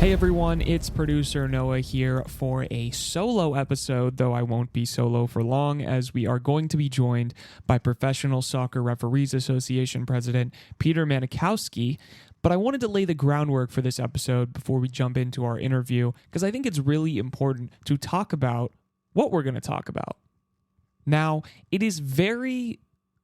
Hey everyone, it's producer Noah here for a solo episode, though I won't be solo for long, as we are going to be joined by Professional Soccer Referees Association President Peter Manikowski. But I wanted to lay the groundwork for this episode before we jump into our interview, because I think it's really important to talk about what we're going to talk about. Now, it is very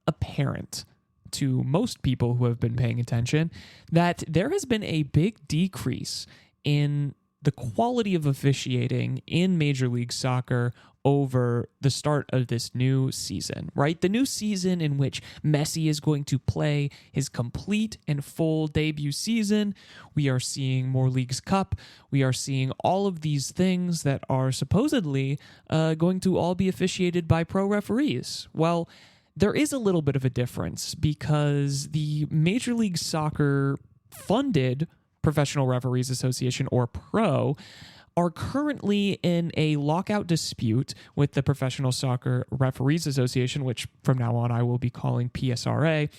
apparent to most people who have been paying attention that there has been a big decrease in the quality of officiating in Major League Soccer over the start of this new season, right? The new season in which Messi is going to play his complete and full debut season. We are seeing more Leagues Cup. We are seeing all of these things that are supposedly going to all be officiated by pro referees. Well, there is a little bit of a difference because the Major League Soccer funded Professional Referees Association, or PRO, are currently in a lockout dispute with the Professional Soccer Referees Association, which from now on I will be calling PSRA,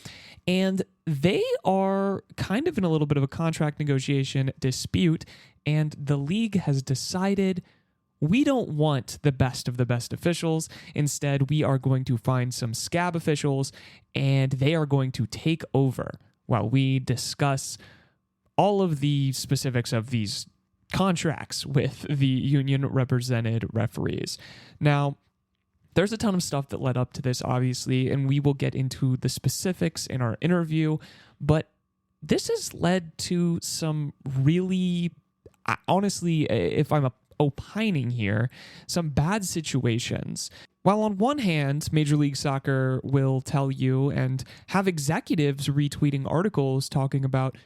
and they are kind of in a little bit of a contract negotiation dispute, and the league has decided we don't want the best of the best officials. Instead, we are going to find some scab officials, and they are going to take over while we discuss all of the specifics of these contracts with the union-represented referees. Now, there's a ton of stuff that led up to this, obviously, and we will get into the specifics in our interview, but this has led to some really, honestly, if I'm opining here, some bad situations. While on one hand, Major League Soccer will tell you and have executives retweeting articles talking about,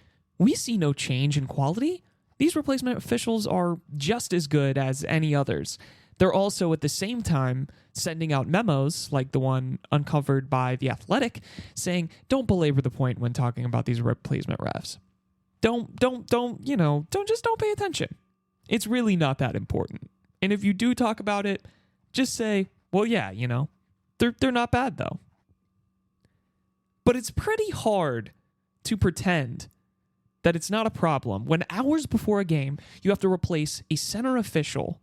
we see no change in quality. These replacement officials are just as good as any others. They're also at the same time sending out memos like the one uncovered by The Athletic saying, don't belabor the point when talking about these replacement refs. Don't pay attention. It's really not that important. And if you do talk about it, just say, well, yeah, they're not bad though. But it's pretty hard to pretend that it's not a problem when hours before a game, you have to replace a center official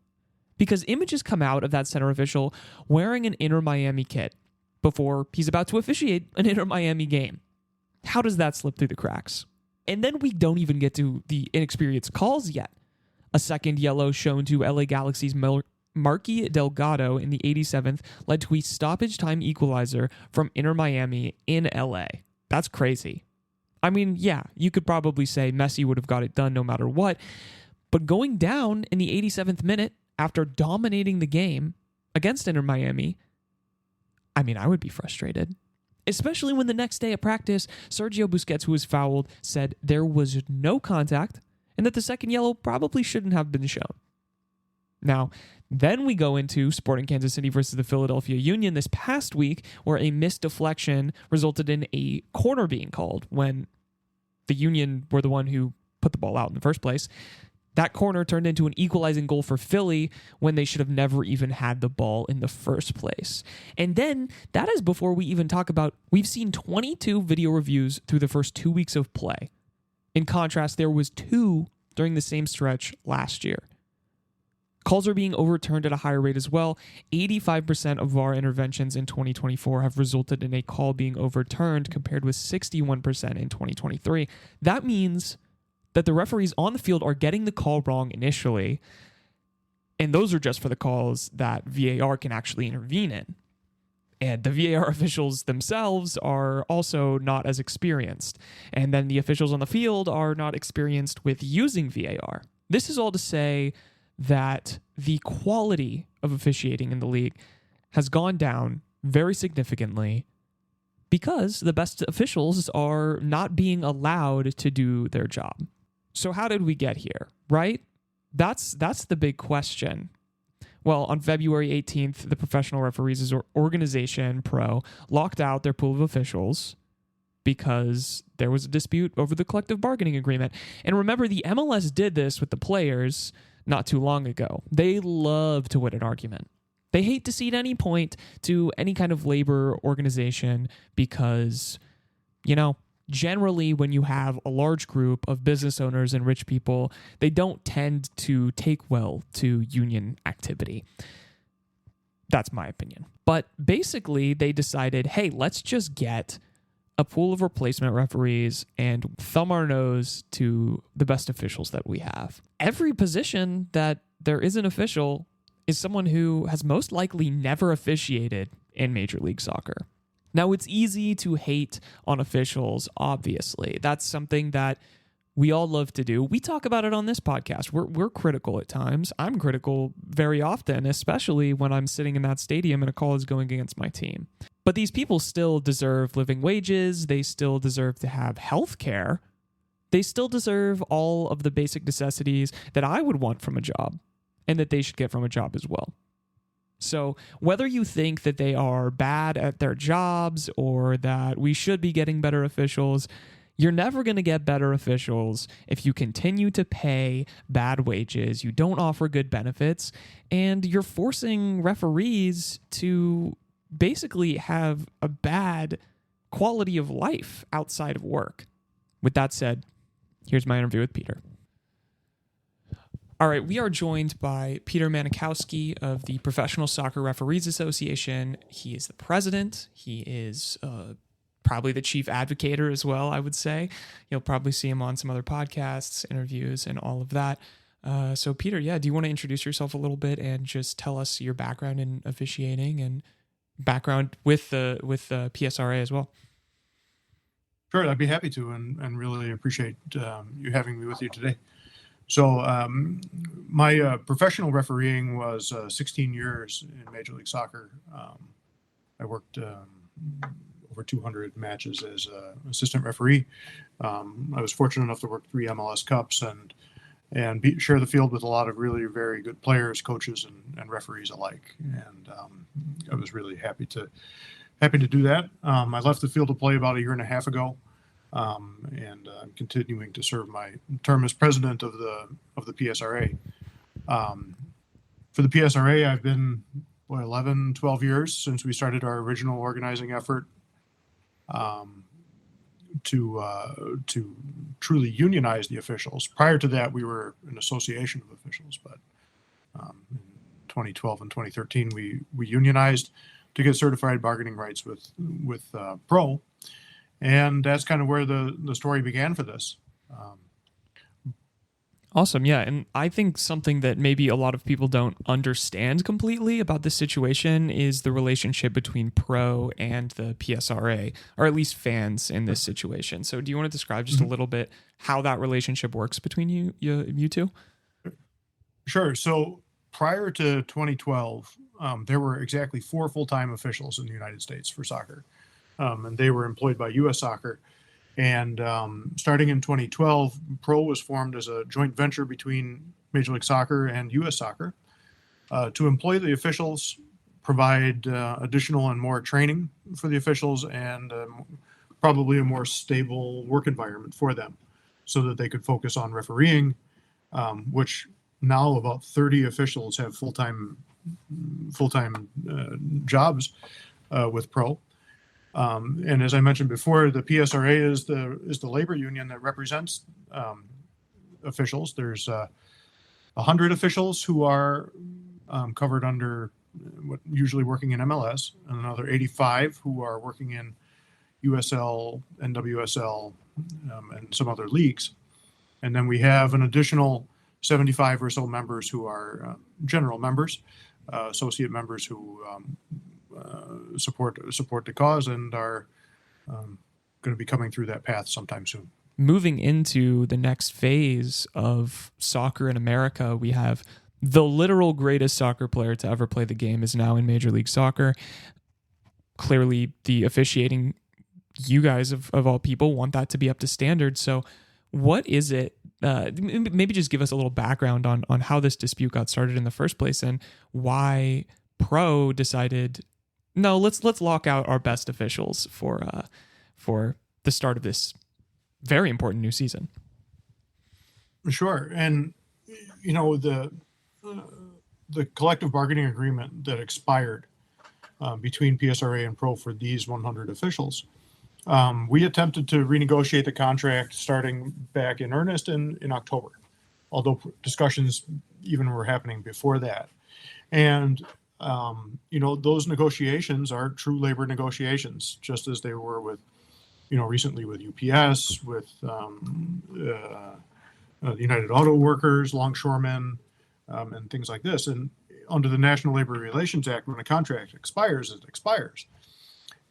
because images come out of that center official wearing an Inter Miami kit before he's about to officiate an Inter Miami game. How does that slip through the cracks? And then we don't even get to the inexperienced calls yet. A second yellow shown to LA Galaxy's Marky Delgado in the 87th led to a stoppage time equalizer from Inter Miami in LA. That's crazy. I mean, yeah, you could probably say Messi would have got it done no matter what, but going down in the 87th minute after dominating the game against Inter Miami, I mean, I would be frustrated. Especially when the next day at practice, Sergio Busquets, who was fouled, said there was no contact and that the second yellow probably shouldn't have been shown. Now, then we go into Sporting Kansas City versus the Philadelphia Union this past week, where a missed deflection resulted in a corner being called when the Union were the one who put the ball out in the first place. That corner turned into an equalizing goal for Philly when they should have never even had the ball in the first place. And then, that is before we even talk about, we've seen 22 video reviews through the first 2 weeks of play. In contrast, there was 2 during the same stretch last year. Calls are being overturned at a higher rate as well. 85% of VAR interventions in 2024 have resulted in a call being overturned compared with 61% in 2023. That means that the referees on the field are getting the call wrong initially, and those are just for the calls that VAR can actually intervene in. And the VAR officials themselves are also not as experienced. And then the officials on the field are not experienced with using VAR. This is all to say that the quality of officiating in the league has gone down very significantly because the best officials are not being allowed to do their job. So how did we get here, right? That's the big question. Well, on February 18th, the Professional Referees Organization, PRO, locked out their pool of officials because there was a dispute over the collective bargaining agreement. And remember, the MLS did this with the players not too long ago. They love to win an argument. They hate to cede any point to any kind of labor organization because, generally, when you have a large group of business owners and rich people, they don't tend to take well to union activity. That's my opinion. But basically, they decided, hey, let's just get a pool of replacement referees and thumb our nose to the best officials that we have. Every position that there is an official is someone who has most likely never officiated in Major League Soccer. Now, it's easy to hate on officials, obviously. That's something that we all love to do. We talk about it on this podcast. We're critical at times. I'm critical very often, especially when I'm sitting in that stadium and a call is going against my team. But these people still deserve living wages. They still deserve to have health care. They still deserve all of the basic necessities that I would want from a job and that they should get from a job as well. So whether you think that they are bad at their jobs or that we should be getting better officials, you're never going to get better officials if you continue to pay bad wages, you don't offer good benefits, and you're forcing referees to basically have a bad quality of life outside of work. With that said, here's my interview with Peter. All right, we are joined by Peter Manikowski of the Professional Soccer Referees Association. He is the president. He is probably the chief advocator as well, I would say. You'll probably see him on some other podcasts, interviews, and all of that. So, Peter, do you want to introduce yourself a little bit and just tell us your background in officiating and background with the PSRA as well? Sure, I'd be happy to, and really appreciate you having me with you today. So my professional refereeing was 16 years in Major League Soccer. I worked over 200 matches as an assistant referee. I was fortunate enough to work 3 MLS Cups and share the field with a lot of really very good players, coaches, and referees alike. And I was really happy to do that. I left the field of play about a year and a half ago. And I'm continuing to serve my term as president of the PSRA. For the PSRA, I've been 11, 12 years since we started our original organizing effort to truly unionize the officials. Prior to that, we were an association of officials, but in 2012 and 2013, we unionized to get certified bargaining rights with Pro. And that's kind of where the story began for this. Awesome. Yeah. And I think something that maybe a lot of people don't understand completely about this situation is the relationship between Pro and the PSRA, or at least fans in this situation. So do you want to describe just a little bit how that relationship works between you two? Sure. So prior to 2012, there were exactly 4 full-time officials in the United States for soccer. And they were employed by U.S. Soccer. And starting in 2012, Pro was formed as a joint venture between Major League Soccer and U.S. Soccer to employ the officials, provide additional and more training for the officials, and probably a more stable work environment for them so that they could focus on refereeing, which now about 30 officials have full-time jobs with Pro. And as I mentioned before, the PSRA is the labor union that represents officials. There's 100 officials who are covered under usually working in MLS, and another 85 who are working in USL, NWSL, and some other leagues. And then we have an additional 75 or so members who are general members, associate members who support the cause and are going to be coming through that path sometime soon. Moving into the next phase of soccer in America, we have the literal greatest soccer player to ever play the game is now in Major League Soccer. Clearly, the officiating, you guys of all people want that to be up to standard. So what is it? Maybe just give us a little background on how this dispute got started in the first place and why Pro decided, no, let's lock out our best officials for the start of this very important new season. Sure. And, you know, the collective bargaining agreement that expired between PSRA and Pro for these 100 officials We attempted to renegotiate the contract starting back in earnest in October, although discussions even were happening before that. And, those negotiations are true labor negotiations, just as they were with, recently with UPS, with United Auto Workers, longshoremen, and things like this. And under the National Labor Relations Act, when a contract expires, it expires.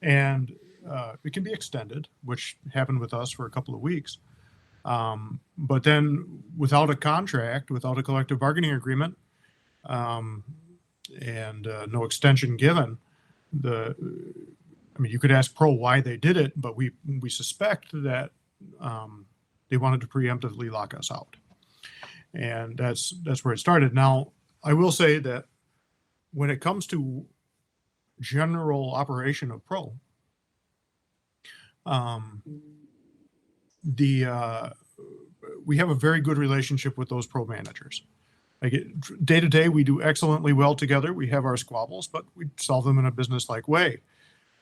And it can be extended, which happened with us for a couple of weeks. But then without a contract, without a collective bargaining agreement, and no extension given, you could ask Pro why they did it, but we suspect that they wanted to preemptively lock us out. And that's where it started. Now, I will say that when it comes to general operation of Pro, we have a very good relationship with those Pro managers. Day to day, we do excellently well together. We have our squabbles, but we solve them in a business-like way.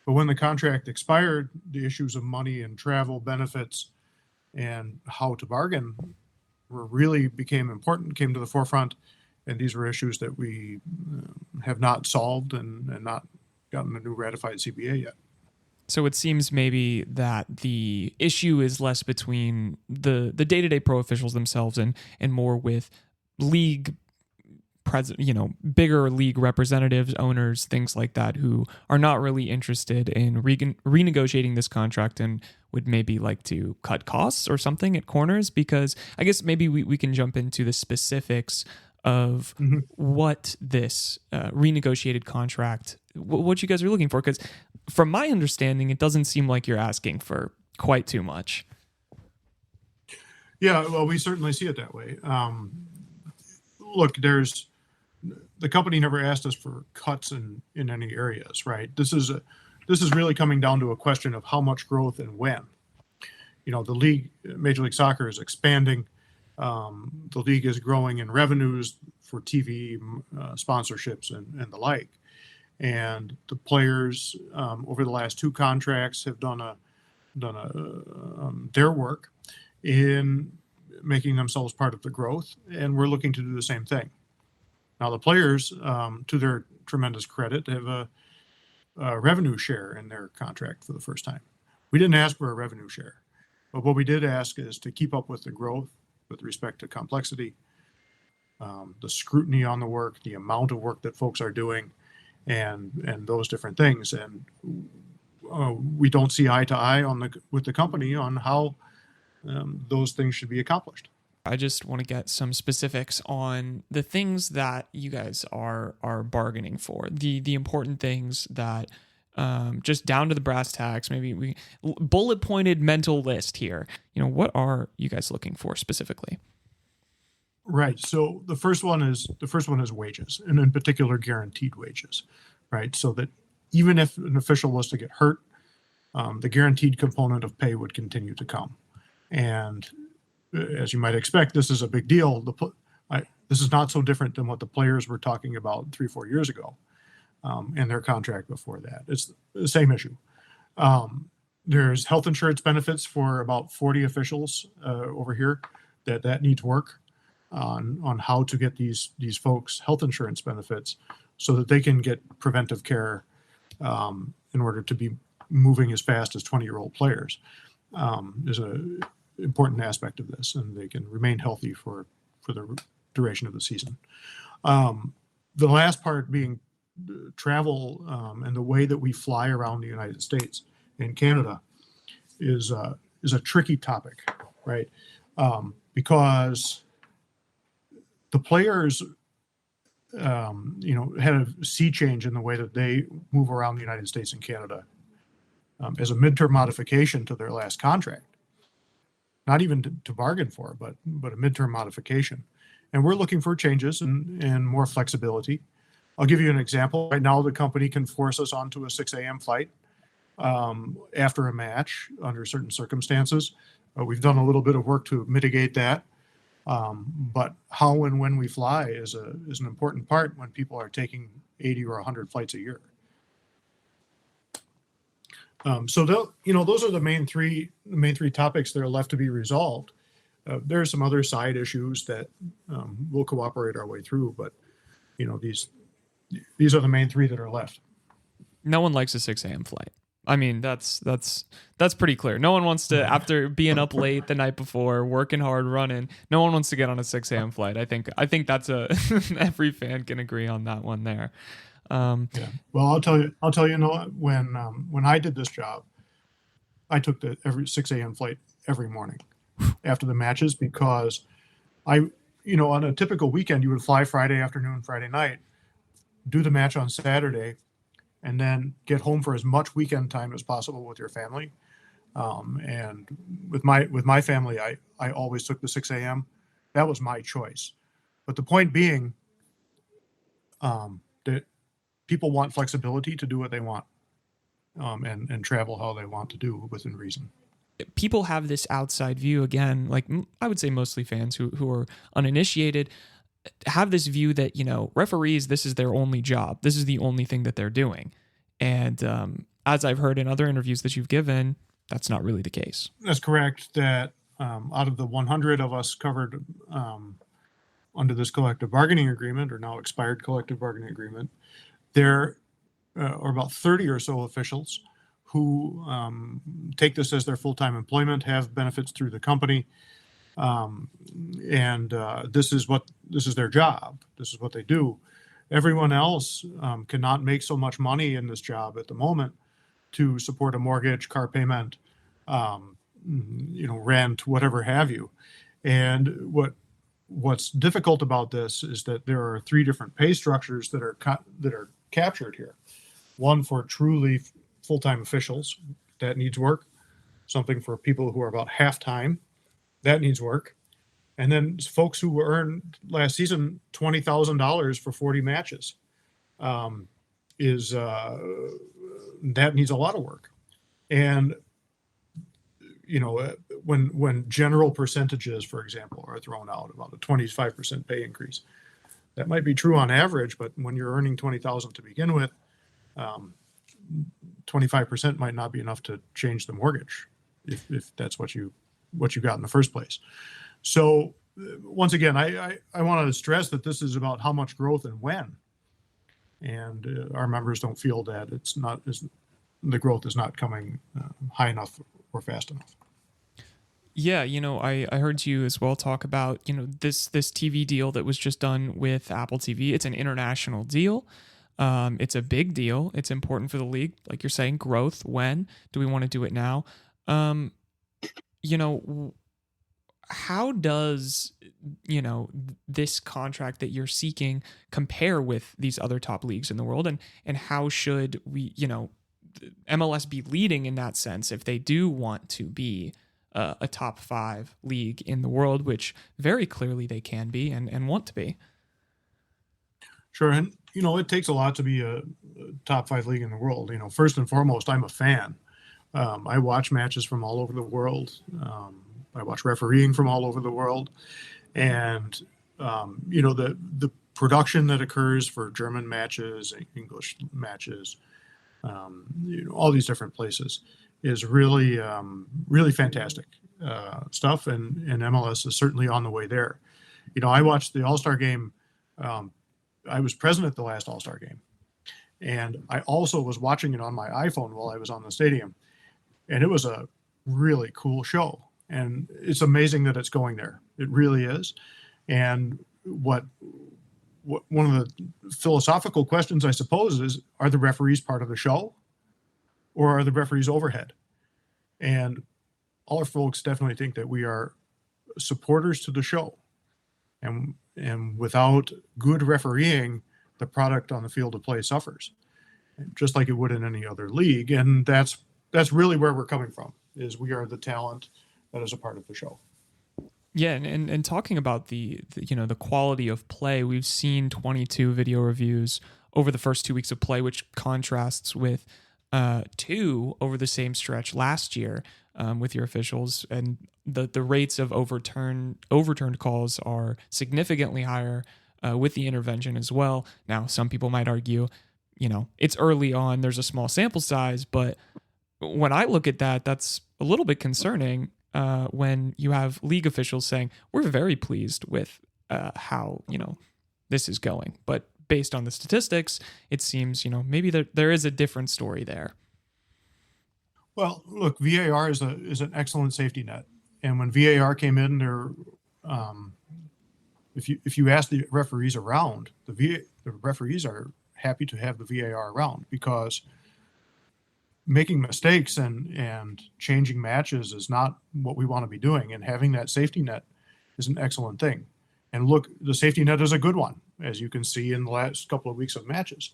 But when the contract expired, the issues of money and travel benefits and how to bargain really became important, came to the forefront. And these were issues that we have not solved and not gotten a new ratified CBA yet. So it seems maybe that the issue is less between the day-to-day pro officials themselves and more with league bigger league representatives, owners, things like that, who are not really interested in renegotiating this contract and would maybe like to cut costs or something at corners. Because I guess maybe we can jump into the specifics of what this renegotiated contract, what you guys are looking for. Because from my understanding, it doesn't seem like you're asking for quite too much. Yeah, well, we certainly see it that way. Look, the company never asked us for cuts in any areas, right? This is really coming down to a question of how much growth and when. The league, Major League Soccer, is expanding. The league is growing in revenues for TV sponsorships and the like. And the players over the last two contracts have done their work in making themselves part of the growth, and we're looking to do the same thing. Now, the players, to their tremendous credit, have a revenue share in their contract for the first time. We didn't ask for a revenue share, but what we did ask is to keep up with the growth with respect to complexity, the scrutiny on the work, the amount of work that folks are doing, and those different things. And we don't see eye to eye with the company on how those things should be accomplished. I just want to get some specifics on the things that you guys are bargaining for, the important things that just down to the brass tacks. Maybe we bullet pointed mental list here. What are you guys looking for specifically? Right. So the first one is wages, and in particular guaranteed wages, right? So that even if an official was to get hurt, the guaranteed component of pay would continue to come. And as you might expect, this is a big deal. This is not so different than what the players were talking about 3-4 years ago in their contract before that. It's the same issue. There's health insurance benefits for about 40 officials over here that needs work on how to get these folks health insurance benefits so that they can get preventive care in order to be moving as fast as 20-year-old players. Is an important aspect of this, and they can remain healthy for the duration of the season. The last part being travel and the way that we fly around the United States and Canada is a tricky topic, right? Because the players, had a sea change in the way that they move around the United States and Canada as a midterm modification to their last contract. Not even to bargain for, but a midterm modification. And we're looking for changes and more flexibility. I'll give you an example. Right now, the company can force us onto a 6 a.m. flight after a match under certain circumstances. We've done a little bit of work to mitigate that. But how and when we fly is an important part when people are taking 80 or 100 flights a year. So those are the main three topics that are left to be resolved. There are some other side issues that we'll cooperate our way through, but these are the main three that are left. No one likes a 6 a.m. flight. I mean, that's pretty clear. No one wants to, after being up late the night before, working hard, running. No one wants to get on a 6 a.m. flight. I think that's every fan can agree on that one there. Yeah. Well, I'll tell you, Noah, when I did this job, I took the every 6 a.m. flight every morning after the matches, because on a typical weekend, you would fly Friday afternoon, Friday night, do the match on Saturday, and then get home for as much weekend time as possible with your family. And with my family, I always took the 6 a.m. That was my choice. But the point being, that people want flexibility to do what they want, and travel how they want to do within reason. People have this outside view, again, like I would say mostly fans who are uninitiated, have this view that, referees, this is their only job. This is the only thing that they're doing. And as I've heard in other interviews that you've given, that's not really the case. That's correct. That out of the 100 of us covered under this collective bargaining agreement, or now expired collective bargaining agreement, there are about 30 or so officials who take this as their full-time employment, have benefits through the company, and this is their job. This is what they do. Everyone else cannot make so much money in this job at the moment to support a mortgage, car payment, rent, whatever have you. And what's difficult about this is that there are three different pay structures that are captured here. One for truly full-time officials, that needs work. Something for people who are about half-time, that needs work. And then folks who earned last season $20,000 for 40 matches, that needs a lot of work. And when general percentages, for example, are thrown out, about a 25% pay increase, that might be true on average, but when you're earning $20,000 to begin with, 25% might not be enough to change the mortgage, if that's what you got in the first place. So once again, I want to stress that this is about how much growth and when, and our members don't feel that the growth is not coming high enough or fast enough. Yeah, I heard you as well talk about, this TV deal that was just done with Apple TV. It's an international deal. It's a big deal. It's important for the league. Like you're saying, growth. When do we want to do it now? How does, this contract that you're seeking compare with these other top leagues in the world? And how should we, MLS be leading in that sense if they do want to be a top 5 league in the world, which very clearly they can be and want to be? Sure. And, it takes a lot to be a top 5 league in the world. First and foremost, I'm a fan. I watch matches from all over the world. I watch refereeing from all over the world. And, the production that occurs for German matches, English matches, all these different places is really, really fantastic stuff. And MLS is certainly on the way there. I watched the All-Star game. I was present at the last All-Star game, and I also was watching it on my iPhone while I was on the stadium, and it was a really cool show, and it's amazing that it's going there. It really is. And what one of the philosophical questions, I suppose, is, are the referees part of the show, or are the referees overhead? And all our folks definitely think that we are supporters to the show, and without good refereeing, the product on the field of play suffers, just like it would in any other league. And that's really where we're coming from, is we are the talent that is a part of the show. Yeah, and talking about the quality of play, we've seen 22 video reviews over the first 2 weeks of play, which contrasts with 2 over the same stretch last year with your officials, and the rates of overturned calls are significantly higher with the intervention as well. Now, some people might argue, it's early on, there's a small sample size, but when I look at that, that's a little bit concerning when you have league officials saying, we're very pleased with how, this is going. But based on the statistics, it seems, maybe there is a different story there. Well, look, VAR is an excellent safety net. And when VAR came in, if you ask the referees around, the referees are happy to have the VAR around, because making mistakes and changing matches is not what we want to be doing. And having that safety net is an excellent thing. And look, the safety net is a good one, as you can see in the last couple of weeks of matches.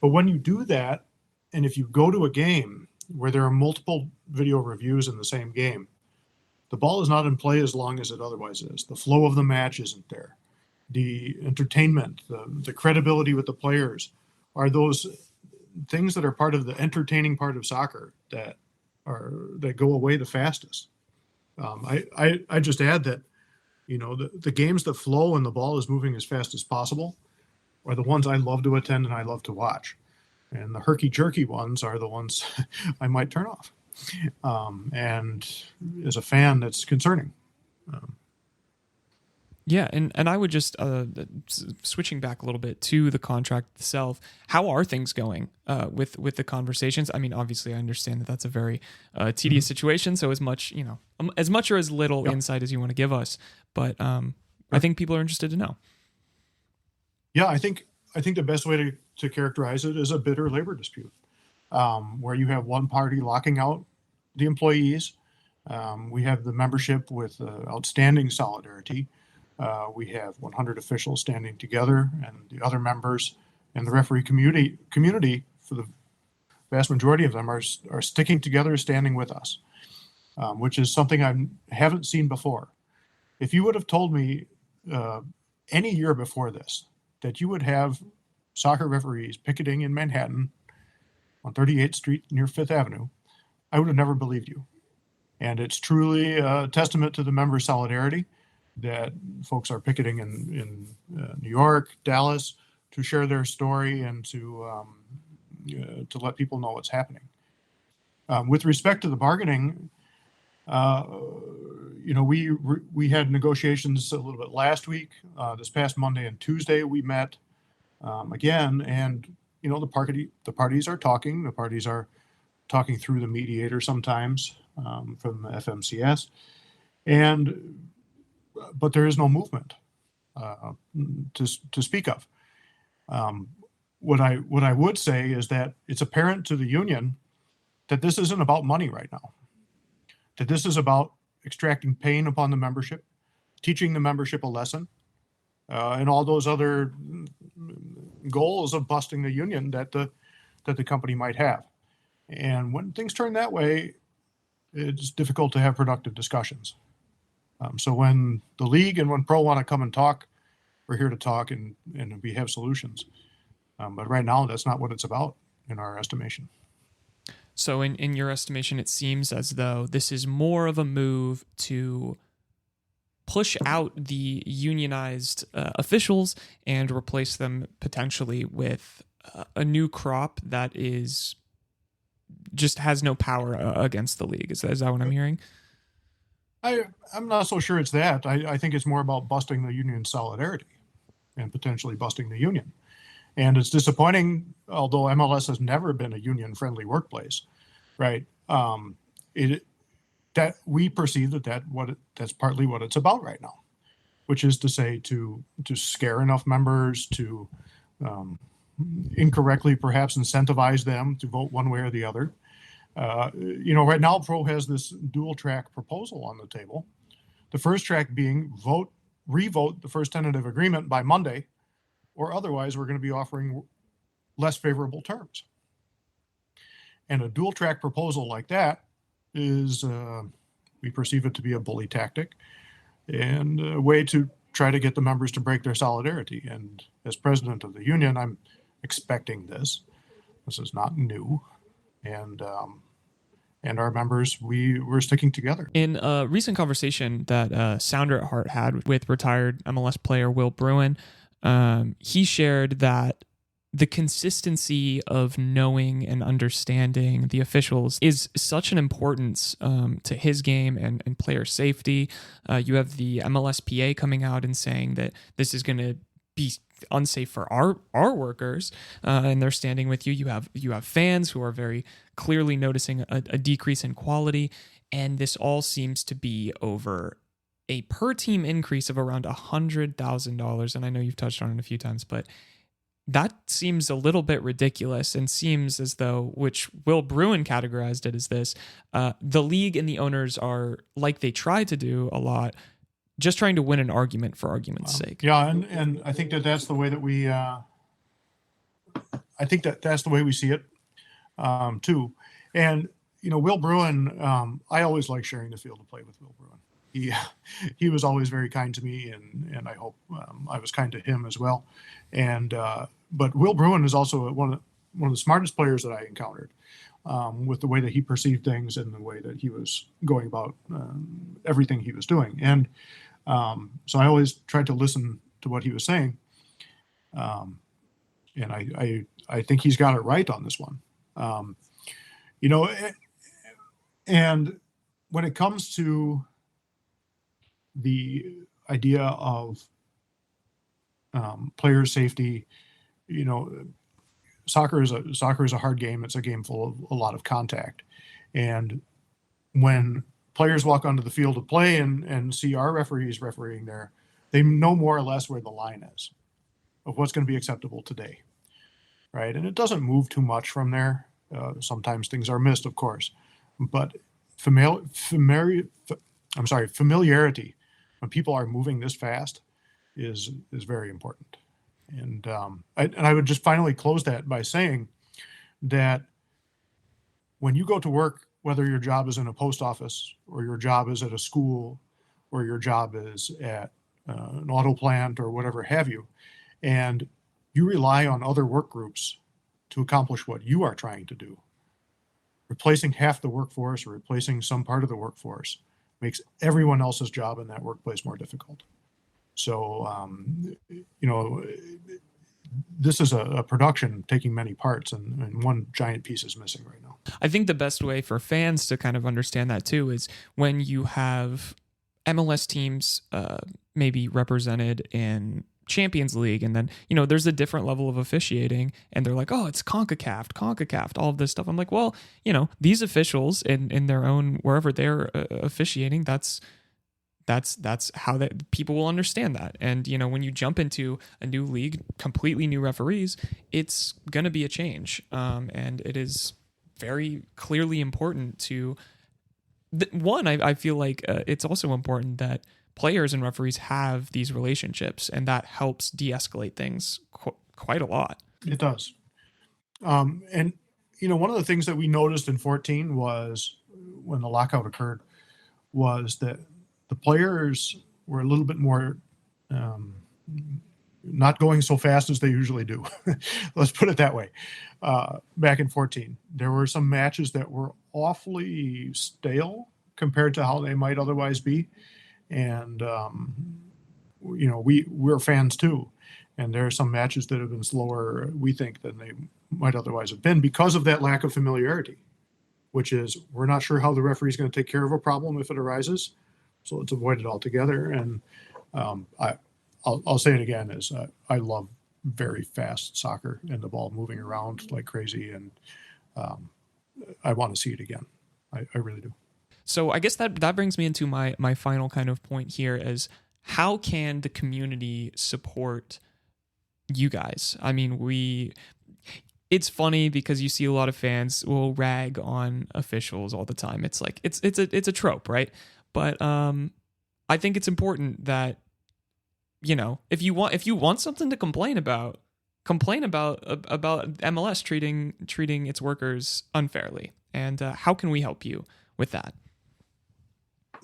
But when you do that, and if you go to a game where there are multiple video reviews in the same game, the ball is not in play as long as it otherwise is. The flow of the match isn't there. The entertainment, the credibility with the players are those things that are part of the entertaining part of soccer that go away the fastest. I just add that, the games that flow and the ball is moving as fast as possible are the ones I love to attend and I love to watch. And the herky-jerky ones are the ones I might turn off. And as a fan, that's concerning. Yeah, and I would just, switching back a little bit to the contract itself, how are things going with the conversations? I mean, obviously, I understand that that's a very tedious situation, so as much or as little insight as you want to give us, but I think people are interested to know. Yeah, I think the best way to characterize it is a bitter labor dispute, where you have one party locking out the employees. We have the membership with outstanding solidarity. We have 100 officials standing together, and the other members and the referee community, for the vast majority of them, are sticking together, standing with us, which is something I haven't seen before. If you would have told me any year before this that you would have soccer referees picketing in Manhattan on 38th Street near Fifth Avenue, I would have never believed you. And it's truly a testament to the member solidarity that folks are picketing in New York, Dallas, to share their story and to let people know what's happening. With respect to the bargaining, we had negotiations a little bit last week. This past Monday and Tuesday we met again, and the parties are talking. The parties are talking through the mediator sometimes from the FMCS, but there is no movement to speak of. What I would say is that it's apparent to the union that this isn't about money right now, that this is about extracting pain upon the membership, teaching the membership a lesson, and all those other goals of busting the union that the company might have. And when things turn that way, it's difficult to have productive discussions. So when the league and when Pro want to come and talk, we're here to talk and we have solutions. But right now, that's not what it's about in our estimation. So in your estimation, it seems as though this is more of a move to push out the unionized officials and replace them potentially with a new crop that just has no power against the league. Is that what I'm hearing? I'm not so sure it's that. I think it's more about busting the union solidarity and potentially busting the union. And it's disappointing, although MLS has never been a union-friendly workplace, right? That we perceive that's partly what it's about right now, which is to say to scare enough members to incorrectly perhaps incentivize them to vote one way or the other. Right now Pro has this dual track proposal on the table. The first track being revote the first tentative agreement by Monday, or otherwise we're going to be offering less favorable terms. And a dual track proposal like that is, we perceive it to be a bully tactic and a way to try to get the members to break their solidarity. And as president of the union, I'm expecting this. This is not new. And our members, we're sticking together. In a recent conversation that Sounder at Heart had with retired MLS player Will Bruin, he shared that the consistency of knowing and understanding the officials is such an importance to his game and player safety. You have the MLSPA coming out and saying that this is going to be unsafe for our workers, and they're standing with you. You have fans who are very clearly noticing a decrease in quality, and this all seems to be over a per team increase of around $100,000. And I know you've touched on it a few times, but that seems a little bit ridiculous and seems as though, which Will Bruin categorized it as this, the league and the owners are, like they try to do a lot, just trying to win an argument for argument's sake. Yeah, and I think that's the way that we that's the way we see it too. And Will Bruin, I always like sharing the field of play with Will Bruin. He was always very kind to me, and I hope I was kind to him as well. And but Will Bruin is also one of the smartest players that I encountered, with the way that he perceived things and the way that he was going about everything he was doing. And so I always tried to listen to what he was saying, and I think he's got it right on this one. And when it comes to the idea of player safety, soccer is a hard game. It's a game full of a lot of contact, and when players walk onto the field of play and see our referees refereeing there, they know more or less where the line is of what's going to be acceptable today, right? And it doesn't move too much from there. Sometimes things are missed, of course, but familiarity when people are moving this fast is very important. And I would just finally close that by saying that when you go to work, whether your job is in a post office or your job is at a school or your job is at an auto plant or whatever have you, and you rely on other work groups to accomplish what you are trying to do, replacing half the workforce or replacing some part of the workforce makes everyone else's job in that workplace more difficult. So, this is a production taking many parts, and one giant piece is missing right now. I think the best way for fans to kind of understand that too is when you have MLS teams maybe represented in Champions League, and then there's a different level of officiating, and they're like, oh, it's CONCACAF, all of this stuff. I'm like, well, these officials in their own wherever they're officiating, that's how that people will understand that. And when you jump into a new league, completely new referees, it's going to be a change, and it is very clearly important to one. I feel like it's also important that players and referees have these relationships, and that helps de-escalate things quite a lot. It does. And one of the things that we noticed in 2014 was when the lockout occurred was that the players were a little bit more not going so fast as they usually do. Let's put it that way. Back in 2014, there were some matches that were awfully stale compared to how they might otherwise be. And, we're fans too. And there are some matches that have been slower, we think, than they might otherwise have been because of that lack of familiarity, which is we're not sure how the referee is going to take care of a problem if it arises. So let's avoid it altogether. And I'll say it again, is I love very fast soccer and the ball moving around like crazy. And I want to see it again. I really do. So I guess that brings me into my final kind of point here is how can the community support you guys? I mean, it's funny because you see a lot of fans will rag on officials all the time. It's like it's a trope, right? But I think it's important that if you want something to complain about MLS treating its workers unfairly. And how can we help you with that?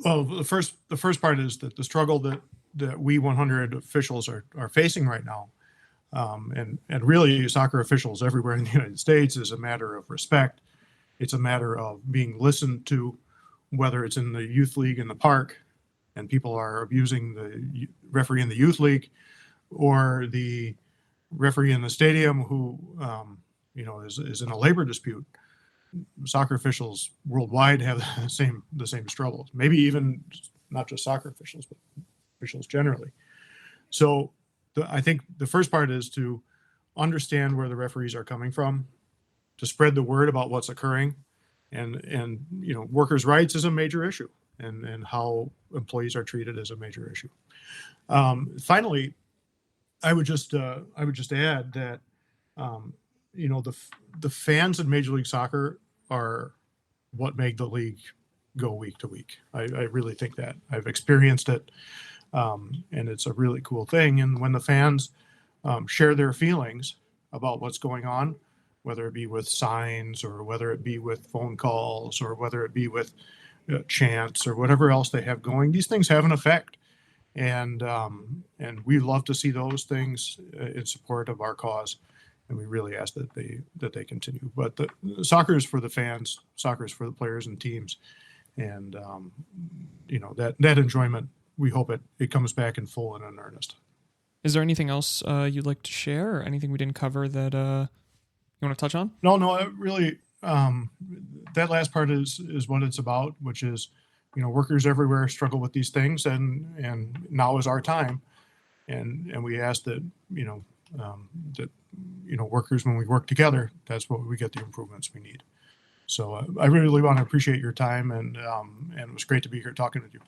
Well, the first part is that the struggle that we 100 officials are facing right now, and really soccer officials everywhere in the United States, is a matter of respect. It's a matter of being listened to, whether it's in the youth league in the park and people are abusing the referee in the youth league, or the referee in the stadium who, is in a labor dispute. Soccer officials worldwide have the same struggles. Maybe even not just soccer officials, but officials generally. So I think the first part is to understand where the referees are coming from, to spread the word about what's occurring, and workers' rights is a major issue, and how employees are treated is a major issue. Finally, I would just add that the fans in Major League Soccer are what make the league go week to week. I really think that. I've experienced it, and it's a really cool thing. And when the fans share their feelings about what's going on, whether it be with signs or whether it be with phone calls or whether it be with chants or whatever else they have going, these things have an effect. And we love to see those things in support of our cause, and we really ask that they continue. But the soccer is for the fans, soccer is for the players and teams, and that enjoyment. We hope it comes back in full and in earnest. Is there anything else you'd like to share, or anything we didn't cover that you want to touch on? No, really. That last part is what it's about, which is, workers everywhere struggle with these things, and now is our time, and we ask that workers, when we work together, that's what we get the improvements we need. So I really want to appreciate your time, and it was great to be here talking with you.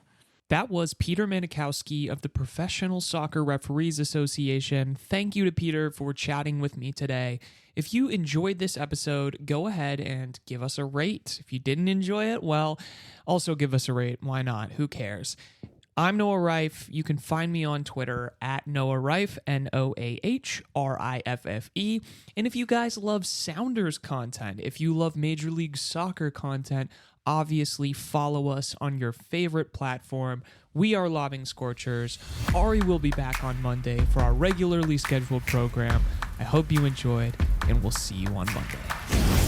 That was Peter Manikowski of the Professional Soccer Referees Association. Thank you to Peter for chatting with me today. If you enjoyed this episode, go ahead and give us a rate. If you didn't enjoy it, well, also give us a rate. Why not? Who cares? I'm Noah Riffe. You can find me on Twitter at Noah Riffe, NoahRiffe. And if you guys love Sounders content, if you love Major League Soccer content, obviously follow us on your favorite platform. We are Lobbing Scorchers. Ari will be back on Monday for our regularly scheduled program. I hope you enjoyed, and we'll see you on Monday.